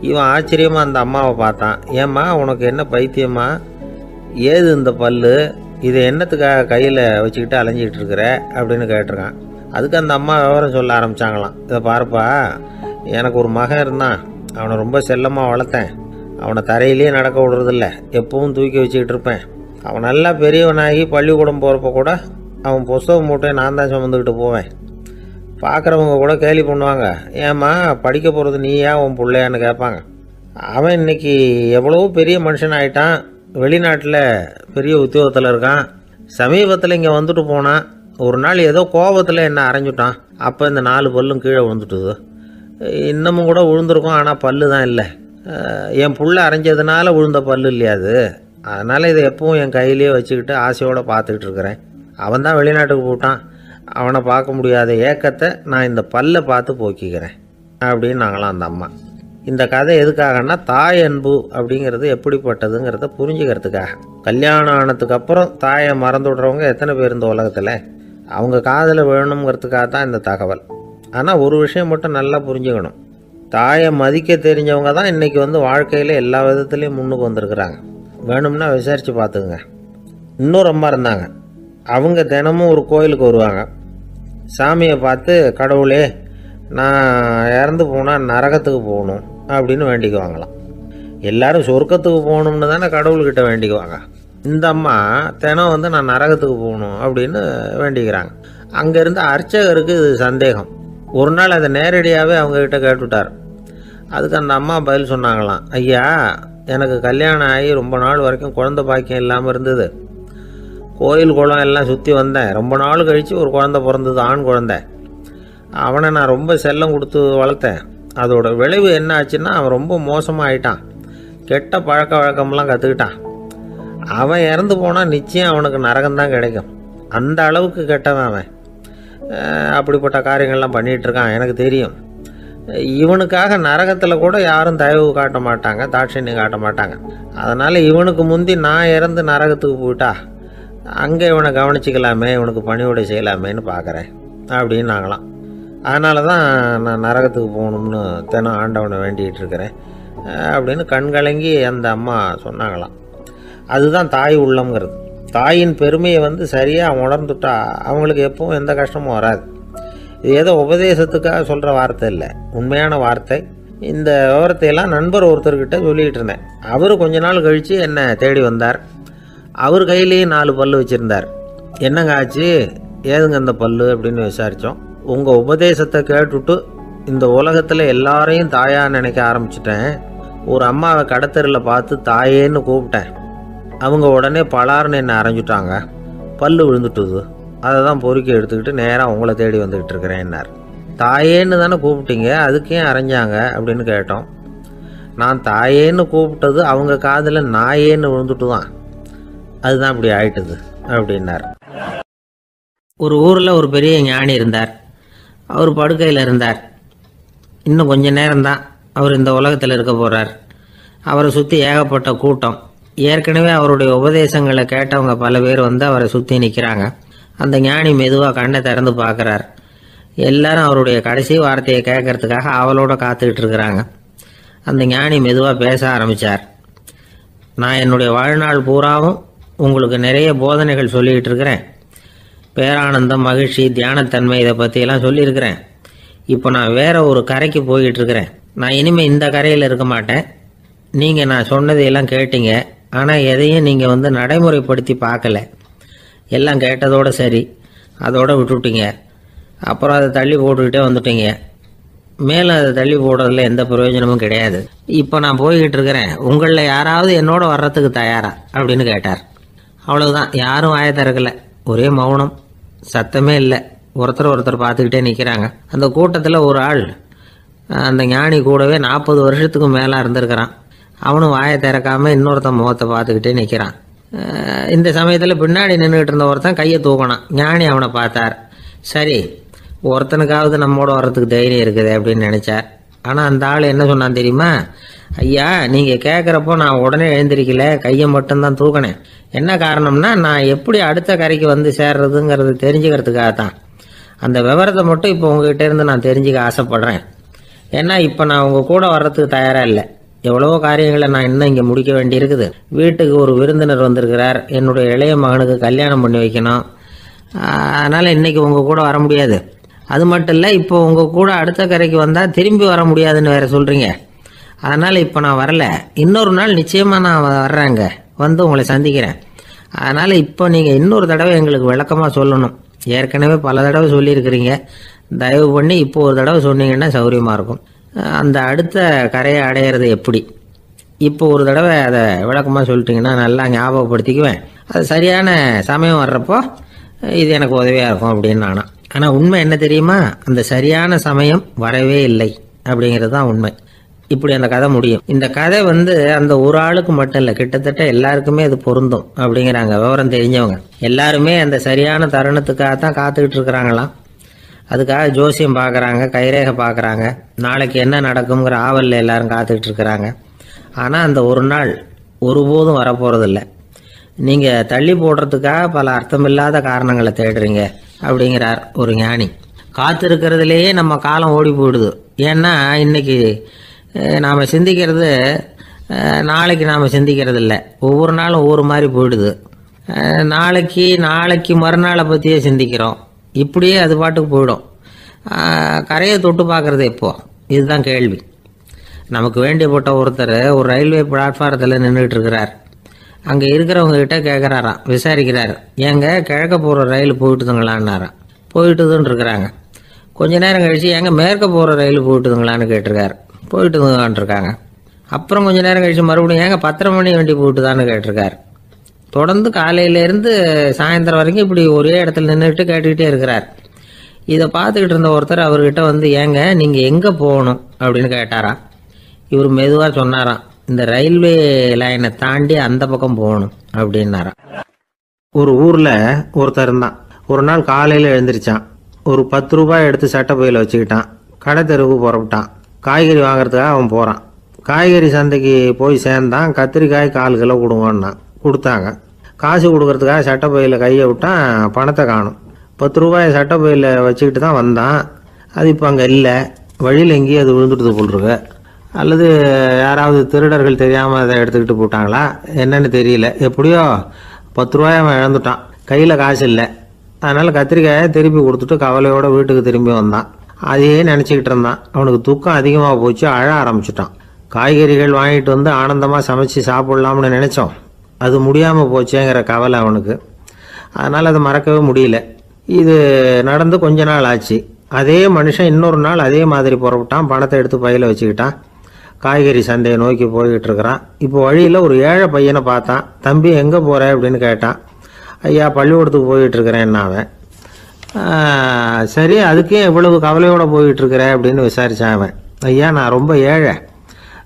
இவன் ஆச்சரியமாக அந்த அம்மாவை பார்த்தான். ஏம்மா, உனக்கு என்ன பைத்தியமா, ஏது இந்த பல்லு, இதை என்னத்துக்காக கையில் வச்சுக்கிட்டு அலைஞ்சிக்கிட்டு இருக்கிற அப்படின்னு கேட்டிருக்கான். அதுக்கு அந்த அம்மா விவரம் சொல்ல ஆரம்பித்தாங்களாம். இதை பாருப்பா, எனக்கு ஒரு மகன் இருந்தான், அவனை ரொம்ப செல்லமாக வளர்த்தேன். அவனை தரையிலே நடக்க விடுறதில்ல, எப்பவும் தூக்கி வச்சுக்கிட்டு இருப்பேன். அவன் நல்லா பெரியவனாகி பள்ளிக்கூடம் போகிறப்ப கூட அவன் புஸ்தக மூட்டையை நான் தான் சுமந்துக்கிட்டு போவேன். பார்க்குறவங்க கூட கேலி பண்ணுவாங்க, ஏம்மா படிக்க போகிறது நீயா உன் பிள்ளையான்னு கேட்பாங்க. அவன் இன்னைக்கு எவ்வளவோ பெரிய மனுஷன் ஆகிட்டான், வெளிநாட்டில் பெரிய உத்தியோகத்தில் இருக்கான். சமீபத்தில் இங்கே வந்துட்டு போனான். ஒரு நாள் ஏதோ கோபத்தில் என்ன அரைஞ்சுட்டான். அப்போ இந்த 4 பல்லும் கீழே விழுந்துட்டுது. இன்னமும் கூட விழுந்திருக்கும், ஆனால் பல்லு தான் இல்லை. என் புள்ள அரைஞ்சதுனால விழுந்த பல்லு இல்லையா அது, அதனால் இதை எப்பவும் என் கையிலேயே வச்சுக்கிட்டு ஆசையோடு பார்த்துக்கிட்டு இருக்கிறேன். அவன் தான் வெளிநாட்டுக்கு போட்டான், அவனை பார்க்க முடியாத ஏக்கத்தை நான் இந்த பல்லை பார்த்து போக்கிக்கிறேன் அப்படின்னு நாங்களாம் அந்த அம்மா. இந்த கதை எதுக்காகன்னா, தாய் அன்பு அப்படிங்கிறது எப்படிப்பட்டதுங்கிறத புரிஞ்சுக்கிறதுக்காக. கல்யாணம் ஆனதுக்கு அப்புறம் தாயை மறந்து விடுறவங்க எத்தனை பேர் இந்த உலகத்தில், அவங்க காதில் வேணுங்கிறதுக்காக தான் இந்த தகவல். ஆனால் ஒரு விஷயம் மட்டும் நல்லா புரிஞ்சுக்கணும், தாயை மதிக்க தெரிஞ்சவங்க தான் இன்றைக்கி வந்து வாழ்க்கையில் எல்லா விதத்துலேயும் முன்னுக்கு வந்திருக்கிறாங்க. வேணும்னா விசாரித்து பார்த்துக்குங்க. இன்னொரு அம்மா இருந்தாங்க. அவங்க தினமும் ஒரு கோயிலுக்கு வருவாங்க. சாமியை பார்த்து, கடவுளே நான் இறந்து போனால் நரகத்துக்கு போகணும் அப்படின்னு வேண்டிக்குவாங்களாம். எல்லாரும் சொர்க்கத்துக்கு போகணும்னு தானே கடவுள்கிட்ட வேண்டிக்குவாங்க. இந்த அம்மா தினம் வந்து நான் நரகத்துக்கு போகணும் அப்படின்னு வேண்டிக்கிறாங்க. அங்கேருந்து அர்ச்சகருக்கு இது சந்தேகம். ஒரு நாள் அதை நேரடியாகவே அவங்கக்கிட்ட கேட்டுவிட்டார். அதுக்கு அந்த அம்மா பதில் சொன்னாங்களாம், ஐயா, எனக்கு கல்யாணம் ஆகி ரொம்ப நாள் வரைக்கும் குழந்தை பாக்கியம் இல்லாமல் இருந்தது. கோயில் குளம் எல்லாம் சுற்றி வந்தேன். ரொம்ப நாள் கழித்து ஒரு குழந்தை பிறந்தது, ஆண் குழந்தை. அவனை நான் ரொம்ப செல்லம் கொடுத்து வளர்த்தேன். அதோட விளைவு என்ன ஆச்சுன்னா, அவன் ரொம்ப மோசமாக ஆயிட்டான். கெட்ட பழக்க வழக்கம்லாம் கற்றுக்கிட்டான். அவன் இறந்து போனால் நிச்சயம் அவனுக்கு நரகம்தான் கிடைக்கும். அந்த அளவுக்கு கெட்டவன் அவன். அப்படிப்பட்ட காரியங்கள்லாம் பண்ணிகிட்ருக்கான், எனக்கு தெரியும். இவனுக்காக நரகத்தில் கூட யாரும் தயவு காட்ட மாட்டாங்க, தாட்சண்யம் காட்ட மாட்டாங்க. அதனால் இவனுக்கு முந்தி நான் இறந்து நரகத்துக்கு போயிட்டா அங்கே இவனை கவனிச்சிக்கலாமே, இவனுக்கு பணிவிடை செய்யலாமேன்னு பார்க்குறேன் அப்படின்னு நாங்களாம். அதனால தான் நான் நரகத்துக்கு போகணும்னு தினம் ஆண்டவனை வேண்டிகிட்டு இருக்கிறேன் அப்படின்னு கண்கலங்கி அந்த அம்மா சொன்னாங்களாம். அதுதான் தாய் உள்ளம்ங்கிறது. தாயின் பெருமையை சரியாக உணர்ந்துட்டா அவங்களுக்கு எப்பவும் எந்த கஷ்டமும் வராது. இது ஏதோ உபதேசத்துக்காக சொல்கிற வார்த்தை இல்லை, உண்மையான வார்த்தை. இந்த விவரத்தையெல்லாம் நண்பர் ஒருத்தர்கிட்ட சொல்லிக்கிட்டு இருந்தேன். அவர் கொஞ்ச நாள் கழித்து என்னை தேடி வந்தார். அவர் கையிலேயே 4 பல்லு வச்சுருந்தார். என்னங்க ஆச்சு, ஏதுங்க அந்த பல்லு அப்படின்னு விசாரித்தோம். உங்கள் உபதேசத்தை கேட்டுட்டு இந்த உலகத்தில் எல்லாரையும் தாயாக நினைக்க ஆரம்பிச்சிட்டேன். ஒரு அம்மாவை கடத்தரில் பார்த்து தாயேன்னு கூப்பிட்டேன். அவங்க உடனே பலார்னு என்னை அரைஞ்சிட்டாங்க. பல்லு விழுந்துட்டுது. அதை தான் பொறுக்கி எடுத்துக்கிட்டு நேராக உங்களை தேடி வந்துக்கிட்டு இருக்கிறேன்னார். தாயேன்னு தானே கூப்பிட்டீங்க, அதுக்கே அரைஞ்சாங்க அப்படின்னு கேட்டோம். நான் தாயேன்னு கூப்பிட்டது அவங்க காதில் நாயேன்னு விழுந்துட்டு தான், அதுதான் இப்படி ஆயிட்டுது அப்படின்னார். ஒரு ஊரில் ஒரு பெரிய ஞானி இருந்தார். அவர் படுக்கையில் இருந்தார். இன்னும் கொஞ்ச நேரம்தான் அவர் இந்த உலகத்தில் இருக்க போகிறார். அவரை சுற்றி ஏகப்பட்ட கூட்டம். ஏற்கனவே அவருடைய உபதேசங்களை கேட்டவங்க பல பேர் அவரை சுற்றி நிற்கிறாங்க. அந்த ஞானி மெதுவாக கண்ணை திறந்து பார்க்குறார். எல்லாரும் அவருடைய கடைசி வார்த்தையை கேட்கறதுக்காக அவளோட காத்துக்கிட்டு இருக்கிறாங்க. அந்த ஞானி மெதுவாக பேச ஆரம்பித்தார். நான் என்னுடைய வாழ்நாள் பூராவும் உங்களுக்கு நிறைய போதனைகள் சொல்லிக்கிட்டு இருக்கிறேன். பேரானந்தம், மகிழ்ச்சி, தியானத்தன்மை இதை பற்றியெல்லாம் சொல்லியிருக்கிறேன். இப்போ நான் வேற ஒரு கரைக்கு போய்கிட்டு இருக்கிறேன். நான் இனிமேல் இந்த கரையில் இருக்க மாட்டேன். நீங்கள் நான் சொன்னதையெல்லாம் கேட்டீங்க, ஆனால் எதையும் நீங்கள் நடைமுறைப்படுத்தி பார்க்கல. எல்லாம் கேட்டதோடு சரி, அதோடு விட்டுவிட்டீங்க. அப்புறம் அதை தள்ளி போட்டுக்கிட்டே வந்துட்டீங்க. மேலும் அதை தள்ளி போடுறதுல எந்த பிரயோஜனமும் கிடையாது. இப்போ நான் போய்கிட்டு இருக்கிறேன். உங்களில் யாராவது என்னோட வர்றதுக்கு தயாரா அப்படின்னு கேட்டார். அவ்வளவுதான். யாரும் வாயை திறக்கலை. ஒரே மௌனம், சத்தமே இல்லை. ஒருத்தர் பார்த்துக்கிட்டே நிற்கிறாங்க. அந்த கூட்டத்தில் ஒரு ஆள் அந்த ஞானி கூடவே 40 வருஷத்துக்கு மேலே இருந்திருக்கிறான். அவனும் வாயை திறக்காமல் இன்னொருத்தன் முகத்தை பார்த்துக்கிட்டே நிற்கிறான். இந்த சமயத்தில் பின்னாடி நின்றுக்கிட்டு இருந்த ஒருத்தன் கையை தூக்கினான். ஞானி அவனை பார்த்தார். சரி, ஒருத்தனுக்காவது நம்மோட வர்றதுக்கு தைரியம் இருக்குது அப்படின்னு நினச்சார். ஆனால் அந்த ஆள் என்ன சொன்னான் தெரியுமா? ஐயா, நீங்கள் கேட்குறப்போ நான் உடனே எழுந்திருக்கல, கையை மட்டும்தான் தூக்கினேன். என்ன காரணம்னா, நான் எப்படி அடுத்த கரைக்கு சேர்றதுங்கிறது தெரிஞ்சுக்கிறதுக்காக தான். அந்த விவரத்தை மட்டும் இப்போ உங்ககிட்ட இருந்து நான் தெரிஞ்சுக்க ஆசைப்படுறேன். ஏன்னா இப்போ நான் உங்கள் கூட வர்றதுக்கு தயாராக இல்லை. எவ்வளவோ காரியங்களை நான் இன்னும் இங்கே முடிக்க வேண்டியிருக்குது. வீட்டுக்கு ஒரு விருந்தினர் வந்திருக்கிறார். என்னுடைய இளைய மகனுக்கு கல்யாணம் பண்ணி வைக்கணும். அதனால் இன்றைக்கி உங்கள் கூட வர முடியாது. அது மட்டும் இல்லை, இப்போ உங்கள் கூட அடுத்த கரைக்கு வந்தால் திரும்பி வர முடியாதுன்னு வேறு சொல்கிறீங்க. அதனால் இப்போ நான் வரல. இன்னொரு நாள் நிச்சயமாக நான் வர்றேங்க, உங்களை சந்திக்கிறேன். அதனால் இப்போ நீங்கள் இன்னொரு தடவை எங்களுக்கு விளக்கமாக சொல்லணும். ஏற்கனவே பல தடவை சொல்லியிருக்கிறீங்க. தயவு பண்ணி இப்போ ஒரு தடவை சொன்னீங்கன்னா சௌகரியமாக இருக்கும். அந்த அடுத்த கரையை அடையிறது எப்படி, இப்போ ஒரு தடவை அதை விளக்கமாக சொல்லிட்டீங்கன்னா நல்லா ஞாபகப்படுத்திக்குவேன். அது சரியான சமயம் வர்றப்போ இது எனக்கு உதவியாக இருக்கும் அப்படின்னு நானா. ஆனால் உண்மை என்ன தெரியுமா? அந்த சரியான சமயம் வரவே இல்லை அப்படிங்கிறது தான் உண்மை. இப்படி அந்த கதை முடியும். இந்த கதை அந்த ஒரு ஆளுக்கு மட்டும் இல்லை, கிட்டத்தட்ட எல்லாருக்குமே அது பொருந்தும் அப்படிங்கிறாங்க விவரம் தெரிஞ்சவங்க. எல்லாருமே அந்த சரியான தருணத்துக்காக தான் காத்துக்கிட்டு இருக்கிறாங்களாம். அதுக்காக ஜோசியம் பார்க்குறாங்க, கைரேகை பார்க்குறாங்க. நாளைக்கு என்ன நடக்குங்கிற ஆவலில் எல்லாரும் காத்துக்கிட்டு இருக்கிறாங்க. ஆனால் அந்த ஒரு நாள் ஒருபோதும் வரப்போகிறதில்ல. நீங்கள் தள்ளி போடுறதுக்காக பல அர்த்தமில்லாத காரணங்களை தேடுறீங்க அப்படிங்கிறார் ஒரு ஞானி. காத்திருக்கிறதுலேயே நம்ம காலம் ஓடி போயிடுது. ஏன்னா இன்னைக்கு நாம் சிந்திக்கிறது நாளைக்கு நாம் சிந்திக்கிறது இல்லை. ஒவ்வொரு நாளும் ஒவ்வொரு மாதிரி போயிடுது. நாளைக்கு மறுநாளை பற்றியே சிந்திக்கிறோம். இப்படியே அது பாட்டுக்கு போயிடும். கரையை தொட்டு பார்க்குறது எப்போ, இதுதான் கேள்வி. நமக்கு வேண்டியப்பட்ட ஒருத்தர் ஒரு ரயில்வே பிளாட்ஃபாரத்தில் நின்றுட்டு இருக்கிறார். அங்கே இருக்கிறவங்ககிட்ட கேட்குறாராம், விசாரிக்கிறார். ஏங்க கிழக்க போகிற ரயில் போயிட்டுதுங்களான்னாராம். போயிட்டுதுன்னு இருக்கிறாங்க. கொஞ்ச நேரம் கழிச்சு ஏங்க மேற்க போகிற ரயில் போயிட்டுதுங்களான்னு கேட்டிருக்காரு. போயிட்டுதுங்களான் இருக்காங்க. அப்புறம் கொஞ்ச நேரம் கழிச்சு மறுபடியும் ஏங்க 10:30 மணி வண்டி போயிட்டுதான்னு கேட்டிருக்காரு. தொடர்ந்து காலையிலேருந்து சாயந்தரம் வரைக்கும் இப்படி ஒரே இடத்துல நின்றுட்டு கேட்டுக்கிட்டே இருக்கிறார். இதை பார்த்துக்கிட்டு இருந்த ஒருத்தர் அவர்கிட்ட ஏங்க நீங்கள் எங்கே போகணும் அப்படின்னு கேட்டாராம். இவர் மெதுவாக சொன்னாராம், இந்த ரயில்வே லைனை தாண்டி அந்த பக்கம் போகணும் அப்படின்னாராம். ஒரு ஊரில் ஒருத்தர் இருந்தான். ஒரு நாள் காலையில் எழுந்திரிச்சான். ஒரு 10 ரூபாய் எடுத்து சட்டை பையில் வச்சுக்கிட்டான். கடை தெருவுக்கு புறப்பட்டான். காய்கறி வாங்குறதுக்காக அவன் போகிறான். காய்கறி சந்தைக்கு போய் சேர்ந்தான். கத்திரிக்காய் 1/4 கிலோ கொடுங்கன்னா கொடுத்தாங்க. காசு கொடுக்கறதுக்காக சட்டை பையில் கையை விட்டான். பணத்தை காணும். 10 ரூபாயை சட்டை பையில் வச்சுக்கிட்டு தான் வந்தான். அது இப்போ அங்கே இல்லை. வழியில் எங்கேயும் அது விழுந்துட்டு போட்டிருக்கு. அல்லது யாராவது திருடர்கள் தெரியாமல் அதை எடுத்துக்கிட்டு போட்டாங்களா என்னன்னு தெரியல. எப்படியோ 10 ரூபாய் அவன் இழந்துட்டான். கையில் காசு இல்லை. அதனால் கத்திரிக்காயை திருப்பி கொடுத்துட்டு கவலையோட வீட்டுக்கு திரும்பி வந்தான். அதையே நினச்சிக்கிட்டு இருந்தான். அவனுக்கு துக்கம் அதிகமாக போச்சு. அழ ஆரம்பிச்சிட்டான். காய்கறிகள் வாங்கிட்டு வந்து ஆனந்தமாக சமைச்சு சாப்பிட்லாம்னு நினச்சோம். அது முடியாமல் போச்சேங்கிற கவலை அவனுக்கு. அதனால் அதை மறக்கவே முடியல. இது நடந்து கொஞ்ச நாள் ஆச்சு. அதே மனுஷன் இன்னொரு நாள் அதே மாதிரி புறப்பட்டான். பணத்தை எடுத்து பையில் வச்சுக்கிட்டான். காய்கறி சந்தையை நோக்கி போய்கிட்டு இருக்கிறான். இப்போ வழியில் ஒரு ஏழை பையனை பார்த்தான். தம்பி எங்கே போகிற அப்படின்னு கேட்டான். ஐயா பள்ளிக்கூடத்துக்கு போய்கிட்டு இருக்கிறேன் அவன். சரி, அதுக்கே இவ்வளவு கவலையோடு போய்கிட்டுருக்கிற அப்படின்னு விசாரித்தான் அவன். ஐயா நான் ரொம்ப ஏழை,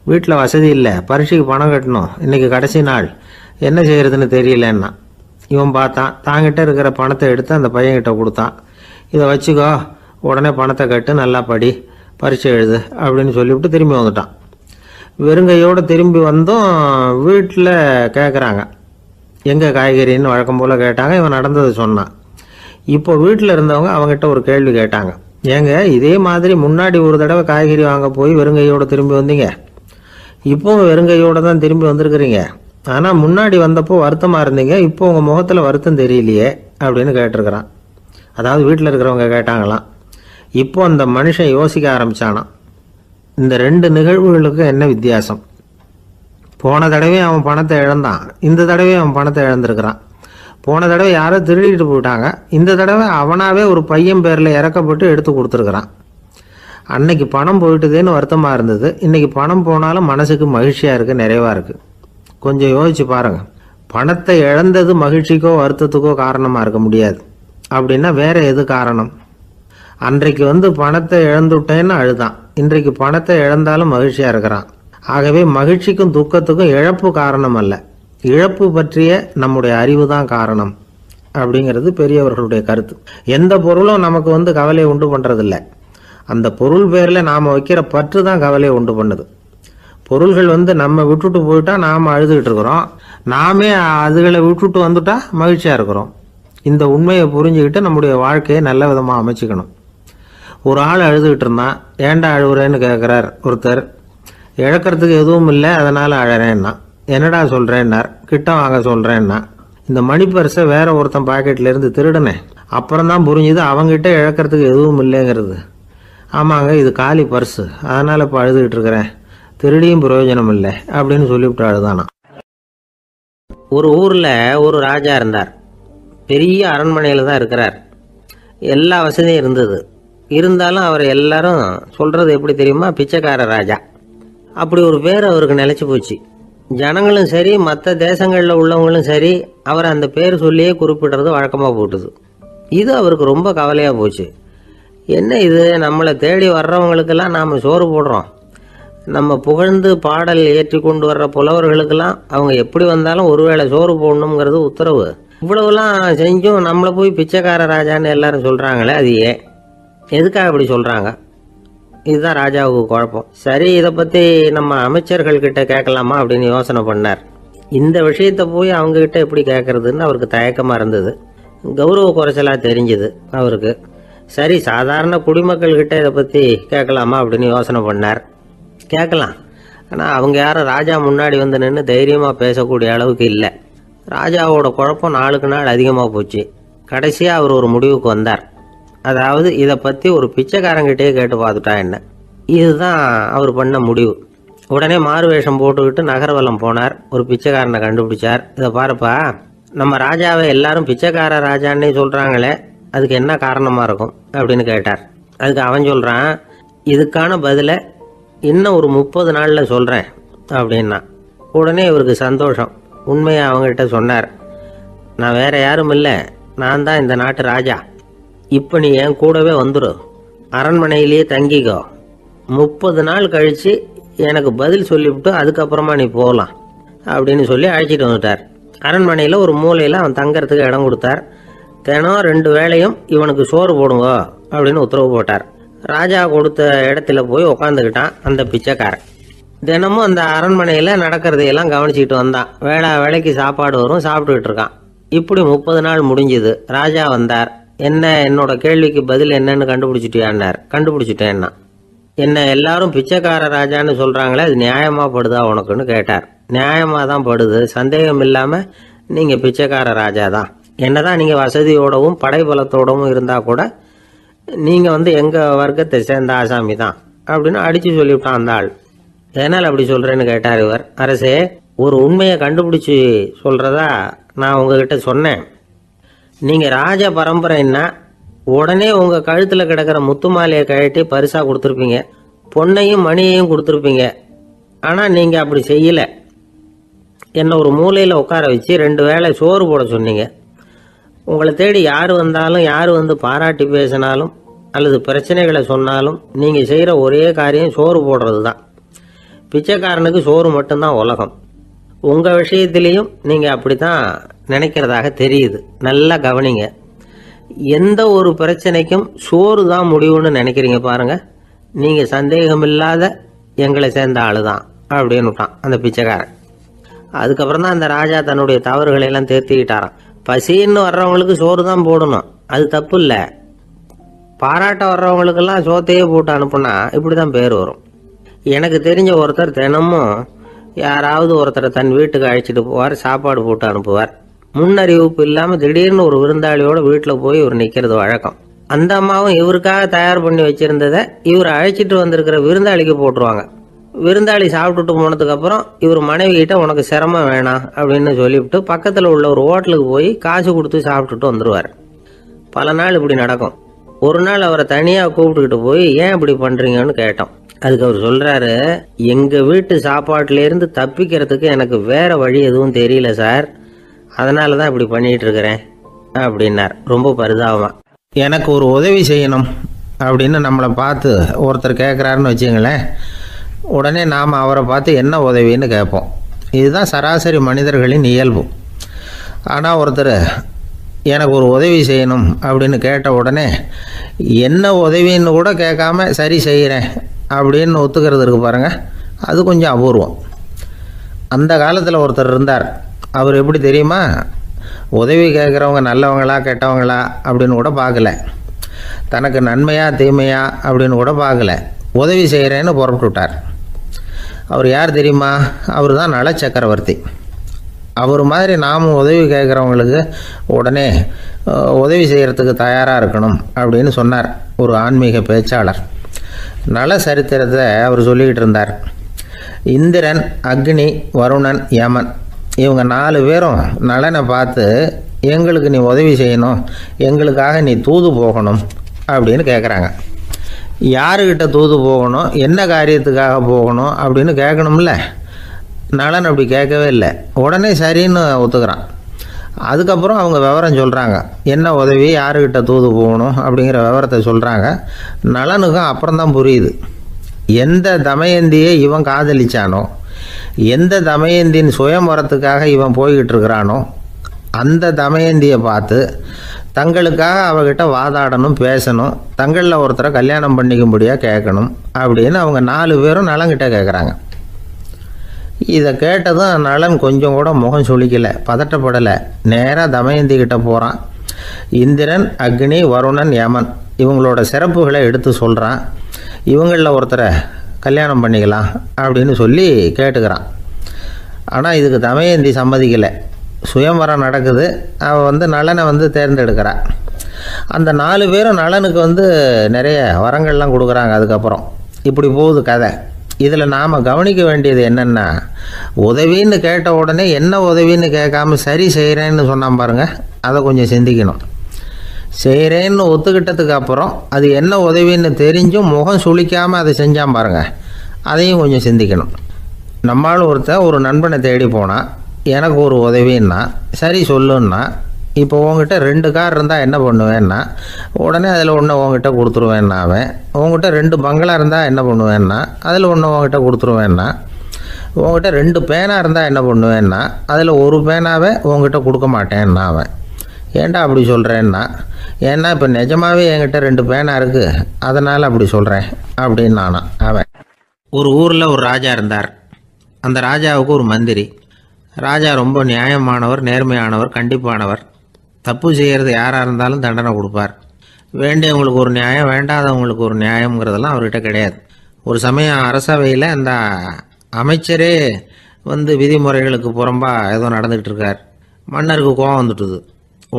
வீட்டில் வசதி இல்லை, பரீட்சைக்கு பணம் கட்டணும், இன்றைக்கி கடைசி நாள், என்ன செய்கிறதுன்னு தெரியலன்னா. இவன் பார்த்தான். தாங்கிட்ட இருக்கிற பணத்தை எடுத்து அந்த பையன்கிட்ட கொடுத்தான். இதை வச்சுக்கோ, உடனே பணத்தை கட்டு, நல்லா படி, பரீட்சை எழுது அப்படின்னு சொல்லிவிட்டு திரும்பி வந்துட்டான். வெறுங்கையோடு திரும்பி வந்தும் வீட்டில் கேட்குறாங்க எங்கே காய்கறின்னு வழக்கம் போல் கேட்டாங்க. இவன் நடந்ததை சொன்னான். இப்போ வீட்டில் இருந்தவங்க அவங்ககிட்ட ஒரு கேள்வி கேட்டாங்க. ஏங்க இதே மாதிரி முன்னாடி ஒரு தடவை காய்கறி வாங்க போய் வெறுங்கையோடு திரும்பி வந்தீங்க, இப்போவும் வெறுங்கையோடு தான் திரும்பி வந்திருக்கிறீங்க. ஆனால் முன்னாடி வந்தப்போ வருத்தமாக இருந்தீங்க, இப்போ உங்கள் முகத்தில் வருத்தம் தெரியலையே அப்படின்னு கேட்டிருக்கிறான். அதாவது வீட்டில் இருக்கிறவங்க கேட்டாங்களாம். இப்போ அந்த மனுஷன் யோசிக்க ஆரம்பித்தானான். இந்த 2 நிகழ்வுகளுக்கு என்ன வித்தியாசம்? போன தடவை அவன் பணத்தை இழந்தான், இந்த தடவை அவன் பணத்தை இழந்திருக்கிறான். போன தடவை யாரோ திருடிட்டு போயிட்டாங்க, இந்த தடவை அவனாவே ஒரு பையன் பேரில் இறக்கப்பட்டு எடுத்து கொடுத்துருக்குறான். அன்னைக்கு பணம் போயிட்டுதேன்னு வருத்தமாக இருந்தது, இன்னைக்கு பணம் போனாலும் மனசுக்கு மகிழ்ச்சியாக இருக்குது, நிறைவாக இருக்குது. கொஞ்சம் யோசிச்சு பாருங்க. பணத்தை இழந்தது மகிழ்ச்சிக்கோ வருத்தத்துக்கோ காரணமாக இருக்க முடியாது. அப்படின்னா வேற எது காரணம்? அன்றைக்கு பணத்தை இழந்துட்டேன்னு அழுதான், இன்றைக்கு பணத்தை இழந்தாலும் மகிழ்ச்சியாக இருக்கிறான். ஆகவே மகிழ்ச்சிக்கும் துக்கத்துக்கும் இழப்பு காரணம் அல்ல, இழப்பு பற்றிய நம்முடைய அறிவு தான் காரணம் அப்படிங்கிறது பெரியவர்களுடைய கருத்து. எந்த பொருளும் நமக்கு கவலையை உண்டு பண்ணுறதில்ல, அந்த பொருள் பேரில் நாம் வைக்கிற பற்று தான் கவலையை உண்டு பண்ணுது. பொருள்கள் நம்ம விட்டுட்டு போயிட்டா நாம் அழுதுகிட்டு இருக்கிறோம், நாமே அதுகளை விட்டுட்டு வந்துட்டா மகிழ்ச்சியாக இருக்கிறோம். இந்த உண்மையை புரிஞ்சுக்கிட்டு நம்முடைய வாழ்க்கையை நல்ல விதமாக அமைச்சிக்கணும். ஒரு ஆள் அழுதுகிட்டு இருந்தான். ஏன்டா அழுகுறேன்னு கேட்குறார் ஒருத்தர். இழக்கிறதுக்கு எதுவும் இல்லை, அதனால் அழறேன்னா. என்னடா சொல்கிறேன்னார். கிட்ட வாங்க சொல்கிறேன்னா. இந்த மணி பர்ஸை வேற ஒருத்தன் பாக்கெட்லேருந்து திருடினேன், அப்புறம் தான் புரிஞ்சுது அவங்ககிட்ட இழக்கிறதுக்கு எதுவும் இல்லைங்கிறது. ஆமாங்க இது காலி பர்ஸு, அதனால் இப்போ அழுதுகிட்டு இருக்கிறேன், திருடியும் பிரயோஜனம் இல்லை அப்படின்னு சொல்லிவிட்டு அழுதானா. ஒரு ஊரில் ஒரு ராஜா இருந்தார். பெரிய அரண்மனையில் தான் இருக்கிறார். எல்லா வசதியும் இருந்தது. இருந்தாலும் அவர் எல்லாரும் சொல்கிறது எப்படி தெரியுமா? பிச்சைக்கார ராஜா. அப்படி ஒரு பேர் அவருக்கு நிலச்சி போச்சு. ஜனங்களும் சரி, மற்ற தேசங்களில் உள்ளவங்களும் சரி, அவர் அந்த பேர் சொல்லியே குறிப்பிடுறது வழக்கமாக போட்டுது. இது அவருக்கு ரொம்ப கவலையாக போச்சு. என்ன இது, நம்மளை தேடி வர்றவங்களுக்கெல்லாம் நாம் சோறு போடுறோம், நம்ம புகழ்ந்து பாடல் ஏற்றி கொண்டு வர்ற புலவர்களுக்கெல்லாம் அவங்க எப்படி வந்தாலும் ஒருவேளை சோறு போடணுங்கிறது உத்தரவு. இவ்வளவுலாம் செஞ்சும் நம்மளை போய் பிச்சைக்கார ராஜான்னு எல்லாரும் சொல்கிறாங்களே, அது ஏன், எதுக்காக அப்படி சொல்கிறாங்க? இதுதான் ராஜாவுக்கு குழப்பம். சரி, இதை பற்றி நம்ம அமைச்சர்கள்கிட்ட கேட்கலாமா அப்படின்னு யோசனை பண்ணார். இந்த விஷயத்தை போய் அவங்கக்கிட்ட எப்படி கேட்கறதுன்னு அவருக்கு தயக்கமாக இருந்தது. கௌரவ குறைச்சலாக தெரிஞ்சுது அவருக்கு. சரி, சாதாரண குடிமக்கள்கிட்ட இதை பற்றி கேட்கலாமா அப்படின்னு யோசனை பண்ணார். கேட்கலாம், ஆனால் அவங்க யாரும் ராஜா முன்னாடி நின்று தைரியமாக பேசக்கூடிய அளவுக்கு இல்லை. ராஜாவோட குழப்பம் நாளுக்கு நாள் அதிகமாக போச்சு. கடைசியாக அவர் ஒரு முடிவுக்கு வந்தார். அதாவது இதை பற்றி ஒரு பிச்சைக்காரங்கிட்டே கேட்டு பார்த்துட்டா என்ன. இதுதான் அவர் பண்ண முடிவு. உடனே மாறுவேஷம் போட்டுக்கிட்டு நகர்வலம் போனார். ஒரு பிச்சைக்காரனை கண்டுபிடிச்சார். இதை பாருப்பா, நம்ம ராஜாவை எல்லாரும் பிச்சைக்கார ராஜான்னே சொல்கிறாங்களே, அதுக்கு என்ன காரணமாக இருக்கும் அப்படின்னு கேட்டார். அதுக்கு அவன் சொல்கிறான், இதுக்கான பதிலை இன்னும் ஒரு 30 நாளில் சொல்கிறேன் அப்படின்னா. உடனே இவருக்கு சந்தோஷம். உண்மையை அவங்ககிட்ட சொன்னார். நான் வேற யாரும் இல்லை, நான் தான் இந்த நாட்டு ராஜா. இப்போ நீ என் கூடவே வந்துடு, அரண்மனையிலேயே தங்கிக்கோ, 30 நாள் கழித்து எனக்கு பதில் சொல்லிவிட்டு அதுக்கப்புறமா நீ போகலாம் அப்படின்னு சொல்லி அழைச்சிட்டு வந்துட்டார். அரண்மனையில் ஒரு மூலையில் அவன் தங்கறதுக்கு இடம் கொடுத்தார். தினம் 2 வேளையும் இவனுக்கு சோறு போடுங்க அப்படின்னு உத்தரவு போட்டார். ராஜா கொடுத்த இடத்துல போய் உக்காந்துக்கிட்டான் அந்த பிச்சைக்காரன். தினமும் அந்த அரண்மனையில் நடக்கிறதையெல்லாம் கவனிச்சிக்கிட்டு வந்தான். வேளைக்கு சாப்பாடு வரும், சாப்பிட்டுக்கிட்டு இருக்கான். இப்படி 30 நாள் முடிஞ்சுது. ராஜா வந்தார். என்ன, என்னோட கேள்விக்கு பதில் என்னன்னு கண்டுபிடிச்சிட்டியான்னார். கண்டுபிடிச்சிட்டேன்னா. என்ன எல்லாரும் பிச்சைக்கார ராஜான்னு சொல்கிறாங்களே, அது நியாயமாக படுதா உனக்குன்னு கேட்டார். நியாயமாக தான் படுது, சந்தேகம் இல்லாமல் நீங்கள் பிச்சைக்கார ராஜா தான். என்னதான் நீங்கள் வசதியோடவும் படைபலத்தோடவும் இருந்தால் கூட நீங்கள் எங்கள் வர்க்கத்தை சேர்ந்த ஆசாமி தான் அப்படின்னு அடித்து சொல்லிவிட்டான் அந்த ஆள். ஏனால் அப்படி சொல்கிறேன்னு கேட்டார் இவர். அரசே, ஒரு உண்மையை கண்டுபிடிச்சி சொல்கிறதா நான் உங்ககிட்ட சொன்னேன். நீங்கள் ராஜ பரம்பரைன்னா உடனே உங்கள் கழுத்தில் கிடக்கிற முத்து மாலையை கழட்டி பரிசாக கொடுத்துருப்பீங்க, பொண்ணையும் மணியையும் கொடுத்துருப்பீங்க. ஆனால் நீங்கள் அப்படி செய்யலை. என்னை ஒரு மூலையில் உட்கார வச்சு 2 வேளை சோறு போட சொன்னீங்க. உங்களை தேடி யார் வந்தாலும், யார் பாராட்டி பேசினாலும் அல்லது பிரச்சனைகளை சொன்னாலும் நீங்கள் செய்கிற ஒரே காரியம் சோறு போடுறது தான். பிச்சைக்காரனுக்கு சோறு மட்டும்தான் உலகம். உங்கள் விஷயத்திலையும் நீங்கள் அப்படி தான் நினைக்கிறதாக தெரியுது. நல்லா கவனிங்க. எந்த ஒரு பிரச்சனைக்கும் சோறு தான் முடிவுன்னு நினைக்கிறீங்க பாருங்கள். நீங்கள் சந்தேகமில்லாத எங்களை சேர்ந்த ஆளு தான் அப்படின்னு விட்டான் அந்த பிச்சைக்காரன். அதுக்கப்புறம் தான் அந்த ராஜா தன்னுடைய தவறுகளை எல்லாம் தேர்த்திக்கிட்டாராம். பசின்னு வர்றவங்களுக்கு சோறு தான் போடணும், அது தப்பு இல்லை. பாராட்ட வர்றவங்களுக்கெல்லாம் சோத்தையே போட்டு அனுப்புனா இப்படி தான் பேர் வரும். எனக்கு தெரிஞ்ச ஒருத்தர் தினமும் யாராவது ஒருத்தரை தன் வீட்டுக்கு அழைச்சிட்டு போவார், சாப்பாடு போட்டு அனுப்புவார். முன்னறிவிப்பு இல்லாமல் திடீர்னு ஒரு விருந்தாளியோட வீட்டில் போய் இவர் நிற்கிறது வழக்கம். அந்த அம்மாவும் இவருக்காக தயார் பண்ணி வச்சிருந்ததை இவர் அழைச்சிட்டு வந்திருக்கிற விருந்தாளிக்கு போட்டுருவாங்க. விருந்தாளி சாப்பிட்டுட்டு போனதுக்கப்புறம் இவர் மனைவி கிட்ட உனக்கு சிரமம் வேணாம் அப்படின்னு சொல்லிவிட்டு பக்கத்தில் உள்ள ஒரு ஹோட்டலுக்கு போய் காசு கொடுத்து சாப்பிட்டுட்டு வந்துடுவார். பல நாள் இப்படி நடக்கும். ஒரு நாள் அவரை தனியாக கூப்பிட்டுக்கிட்டு போய் ஏன் இப்படி பண்ணுறீங்கன்னு கேட்டோம். அதுக்கு அவர் சொல்கிறாரு, எங்கள் வீட்டு சாப்பாட்டிலேருந்து தப்பிக்கிறதுக்கு எனக்கு வேறு வழி எதுவும் தெரியல சார், அதனால தான் இப்படி பண்ணிகிட்டு இருக்கிறேன் அப்படின்னார் ரொம்ப பரிதாபமாக. எனக்கு ஒரு உதவி செய்யணும் அப்படின்னு நம்மளை பார்த்து ஒருத்தர் கேட்குறாருன்னு வச்சுங்களேன், உடனே நாம் அவரை பார்த்து என்ன உதவின்னு கேட்போம். இதுதான் சராசரி மனிதர்களின் இயல்பு. ஆனால் ஒருத்தர் எனக்கு ஒரு உதவி செய்யணும் அப்படின்னு கேட்ட உடனே என்ன உதவின்னு கூட கேட்காம சரி செய்கிறேன் அப்படின்னு ஒத்துக்கிறது இருக்கு பாருங்கள், அது கொஞ்சம் அபூர்வம். அந்த காலத்தில் ஒருத்தர் இருந்தார். அவர் எப்படி தெரியுமா, உதவி கேட்குறவங்க நல்லவங்களா கெட்டவங்களா அப்படின்னு கூட பார்க்கல, தனக்கு நன்மையா தீமையா அப்படின்னு கூட பார்க்கல, உதவி செய்கிறேன்னு புறப்பட்டு விட்டார். அவர் யார் தெரியுமா, அவர் தான் நல சக்கரவர்த்தி. அவர் மாதிரி நாமும் உதவி கேட்குறவங்களுக்கு உடனே உதவி செய்கிறதுக்கு தயாராக இருக்கணும் அப்படின்னு சொன்னார் ஒரு ஆன்மீக பேச்சாளர். நல சரித்திரத்தை அவர் சொல்லிக்கிட்டு இருந்தார். இந்திரன், அக்னி, வருணன், யமன் இவங்க 4 பேரும் நலனை பார்த்து எங்களுக்கு நீ உதவி செய்யணும், எங்களுக்காக நீ தூது போகணும் அப்படின்னு கேட்குறாங்க. யாருக்கிட்ட தூது போகணும், என்ன காரியத்துக்காக போகணும் அப்படின்னு கேட்கணும்ல. நலன் அப்படி கேட்கவே இல்லை, உடனே சரின்னு ஒத்துக்கிறான். அதுக்கப்புறம் அவங்க விவரம் சொல்கிறாங்க, என்ன உதவி, யாருக்கிட்ட தூது போகணும் அப்படிங்கிற விவரத்தை சொல்கிறாங்க. நலனுக்கும் அப்புறம்தான் புரியுது, எந்த தமயந்தியை இவன் காதலிச்சானோ, எந்த தமயந்தின் சுயம்பரத்துக்காக இவன் போய்கிட்டு இருக்கிறானோ அந்த தமயந்தியை பார்த்து தங்களுக்காக அவகிட்ட வாதாடணும், பேசணும், தங்களில் ஒருத்தரை கல்யாணம் பண்ணிக்கும்படியாக கேட்கணும் அப்படின்னு அவங்க 4 பேரும் நலன்கிட்ட கேட்குறாங்க. இதை கேட்டதும் நலன் கொஞ்சம் கூட முகம் சுளிக்கலை, பதட்டப்படலை. நேராக தமயந்தி கிட்ட போகிறான். இந்திரன், அக்னி, வருணன், யமன் இவங்களோட சிறப்புகளை எடுத்து சொல்கிறான். இவங்களில் ஒருத்தரை கல்யாணம் பண்ணிக்கலாம் அப்படின்னு சொல்லி கேட்டுக்கிறான். ஆனால் இதுக்கு தமயந்தி சம்மதிக்கலை. சுயம்வரம் நடக்குது, அவள் நலனை தேர்ந்தெடுக்கிறாள். அந்த 4 பேரும் நலனுக்கு நிறைய வரங்கள்லாம் கொடுக்குறாங்க. அதுக்கப்புறம் இப்படி போகுது கதை. இதில் நாம் கவனிக்க வேண்டியது என்னென்னா, உதவின்னு கேட்ட உடனே என்ன உதவின்னு கேட்காம சரி செய்கிறேன்னு சொன்னான் பாருங்கள், அதை கொஞ்சம் சிந்திக்கணும். செய்கிறேன்னு ஒத்துக்கிட்டதுக்கு அப்புறம் அது என்ன உதவின்னு தெரிஞ்சும் முகம் சுளிக்காமல் அதை செஞ்சான் பாருங்கள், அதையும் கொஞ்சம் சிந்திக்கணும். நம்மளும் ஒரு நண்பனை தேடி போனால் எனக்கு ஒரு உதவின்னா சரி சொல்லுன்னா, இப்போ உங்ககிட்ட 2 கார் இருந்தால் என்ன பண்ணுவேன்னா உடனே அதில் ஒன்று உங்ககிட்ட கொடுத்துருவேன்னா, அவன் உங்ககிட்ட 2 பங்களா இருந்தால் என்ன பண்ணுவேன்னா அதில் ஒன்று உங்ககிட்ட கொடுத்துருவேன்னா, உங்ககிட்ட 2 பேனா இருந்தால் என்ன பண்ணுவேன்னா அதில் ஒரு பேனாவே உங்ககிட்ட கொடுக்க மாட்டேன்னா அவன். ஏன்டா அப்படி சொல்கிறேன்னா, ஏன்னா இப்போ நிஜமாகவே என்கிட்ட 2 பேனா இருக்குது, அதனால் அப்படி சொல்கிறேன் அப்படின்னு நானான் அவன். ஒரு ஊரில் ஒரு ராஜா இருந்தார். அந்த ராஜாவுக்கு ஒரு மந்திரி. ராஜா ரொம்ப நியாயமானவர், நேர்மையானவர், கண்டிப்பானவர். தப்பு செய்கிறது யாராக இருந்தாலும் தண்டனை கொடுப்பார். வேண்டியவங்களுக்கு ஒரு நியாயம், வேண்டாதவங்களுக்கு ஒரு நியாயங்கிறதெல்லாம் அவர்கிட்ட கிடையாது. ஒரு சமயம் அரசவையில் அந்த அமைச்சரே விதிமுறைகளுக்கு புறம்பாக ஏதோ நடந்துகிட்டு இருக்கார். மன்னருக்கு கோபம் வந்துட்டுது.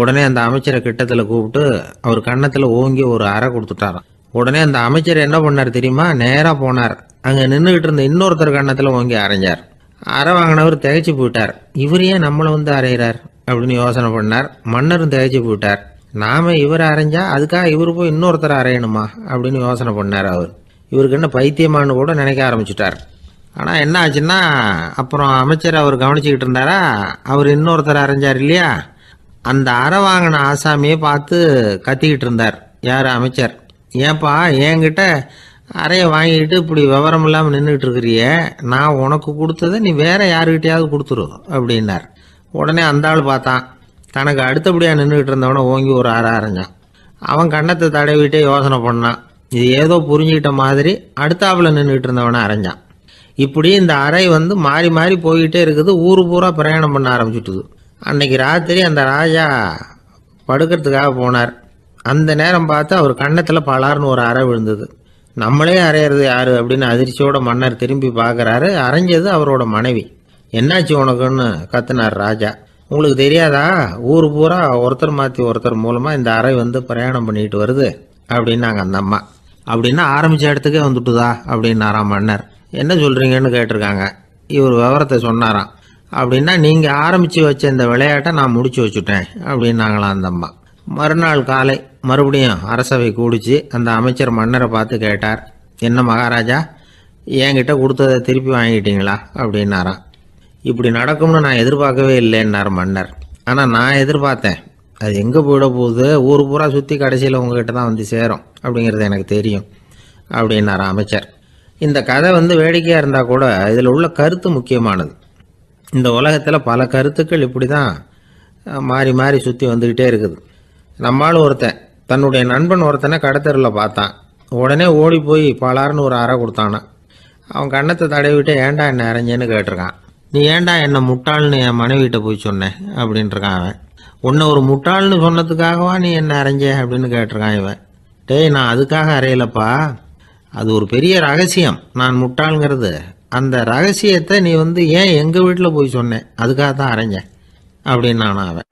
உடனே அந்த அமைச்சரை கிட்டத்தில் கூப்பிட்டு அவர் கன்னத்தில் ஓங்கி ஒரு அறை கொடுத்துட்டாராம். உடனே அந்த அமைச்சர் என்ன பண்ணார் தெரியுமா? நேராக போனார். அங்கே நின்றுக்கிட்டு இருந்த இன்னொருத்தர் கன்னத்தில் ஓங்கி அரைஞ்சார். அறை வாங்கினவர் திகைச்சு போயிட்டார். இவர் ஏன் நம்மளை வந்து அரைகிறார் அப்படின்னு யோசனை பண்ணார். மன்னரும் திகைச்சு போயிட்டார். நாம இவரை அரைஞ்சா அதுக்காக இவர் போய் இன்னொருத்தர் அரையணுமா அப்படின்னு யோசனை பண்ணார். இவருக்கு என்ன பைத்தியமானு கூட நினைக்க ஆரம்பிச்சுட்டார். ஆனால் என்ன ஆச்சுன்னா, அப்புறம் அமைச்சர் அவர் கவனிச்சுக்கிட்டு இருந்தாரா, அவர் இன்னொருத்தர் அரைஞ்சார் இல்லையா, அந்த அறை வாங்கின ஆசாமியை பார்த்து கத்திக்கிட்டு இருந்தார். யார்? அமைச்சர். ஏன்பா என்கிட்ட அறையை வாங்கிட்டு இப்படி விவரம் இல்லாமல் நின்றுட்டு இருக்கிறிய, நான் உனக்கு கொடுத்ததை நீ வேற யாருக்கிட்டையாவது கொடுத்துரு அப்படின்னார். உடனே அந்த ஆள் பார்த்தான், தனக்கு அடுத்தபடியாக நின்றுக்கிட்டு இருந்தவனை ஓங்கி ஒரு அறை அரைஞ்சான். அவன் கன்னத்தை தடவிட்டே யோசனை பண்ணான். இது ஏதோ புரிஞ்சுக்கிட்ட மாதிரி அடுத்தாப்புல நின்றுக்கிட்டு இருந்தவனை அரைஞ்சான். இப்படி இந்த அறை வந்து மாறி மாறி போய்கிட்டே இருக்குது. ஊரு பூரா பிரயாணம் பண்ண ஆரம்பிச்சுட்டுது. அன்னைக்கு ராத்திரி அந்த ராஜா படுக்கிறதுக்காக போனார். அந்த நேரம் பார்த்து அவர் கன்னத்தில் பலார்னு ஒரு அறை விழுந்தது. நம்மளே அரையிறது யாரு அப்படின்னு அதிர்ச்சியோட மன்னர் திரும்பி பார்க்குறாரு. அரைஞ்சது அவரோட மனைவி. என்னாச்சு உனக்குன்னு கத்துனார் ராஜா. உங்களுக்கு தெரியாதா, ஊர் பூரா ஒருத்தர் மாற்றி ஒருத்தர் மூலமாக இந்த அறை வந்து பிரயாணம் பண்ணிட்டு வருது அப்படின்னாங்க அந்த அம்மா. அப்படின்னா ஆரம்பித்த இடத்துக்கே வந்துட்டுதா அப்படின்னாராம் மன்னர். என்ன சொல்கிறீங்கன்னு கேட்டிருக்காங்க. இவர் விவரத்தை சொன்னாராம். அப்படின்னா நீங்கள் ஆரம்பித்து வச்ச இந்த விளையாட்டை நான் முடிச்சு வச்சுட்டேன் அப்படின்னாங்களாம் அந்த அம்மா. மறுநாள் காலை மறுபடியும் அரசவை கூடிச்சு. அந்த அமைச்சர் மன்னரை பார்த்து கேட்டார், என்ன மகாராஜா, என்கிட்ட கொடுத்ததை திருப்பி வாங்கிட்டீங்களா அப்படின்னாராம். இப்படி நடக்கும்னு நான் எதிர்பார்க்கவே இல்லைன்னார் மன்னர். ஆனால் நான் எதிர்பார்த்தேன். அது எங்கே போயிட போகுது, ஊர் பூரா சுற்றி கடைசியில் உங்ககிட்ட தான் வந்து சேரும் அப்படிங்கிறது எனக்கு தெரியும் அப்படின்னார் அமைச்சர். இந்த கதை வந்து வேடிக்கையாக இருந்தால் கூட இதில் உள்ள கருத்து முக்கியமானது. இந்த உலகத்தில் பல கருத்துக்கள் இப்படி தான் மாறி மாறி சுற்றி வந்துக்கிட்டே இருக்குது. நம்மால் ஒருத்தன் தன்னுடைய நண்பன் ஒருத்தனை கடத்தரில் பார்த்தான். உடனே ஓடி போய் பலார்னு ஒரு அறை கொடுத்தானான். அவன் கன்னத்தை தடவிட்டு ஏன்டா என்ன அரைஞ்சேன்னு கேட்டிருக்கான். நீ ஏன்டா என்ன முட்டாள்னு என் மனைவிட்ட போய் சொன்னேன் அப்படின்ட்டுருக்கான் அவன். உன்னை ஒரு முட்டாள்னு சொன்னதுக்காகவா நீ என்ன அரைஞ்ச அப்படின்னு கேட்டிருக்கான் இவன். டேய், நான் அதுக்காக அறையலப்பா, அது ஒரு பெரிய ரகசியம் நான் முட்டாளுங்கிறது. அந்த ரகசியத்தை நீ வந்து ஏன் எங்கள் வீட்டில் போய் சொன்னேன், அதுக்காக தான் அரைஞ்சேன் அப்படின்னு நான் அவன்.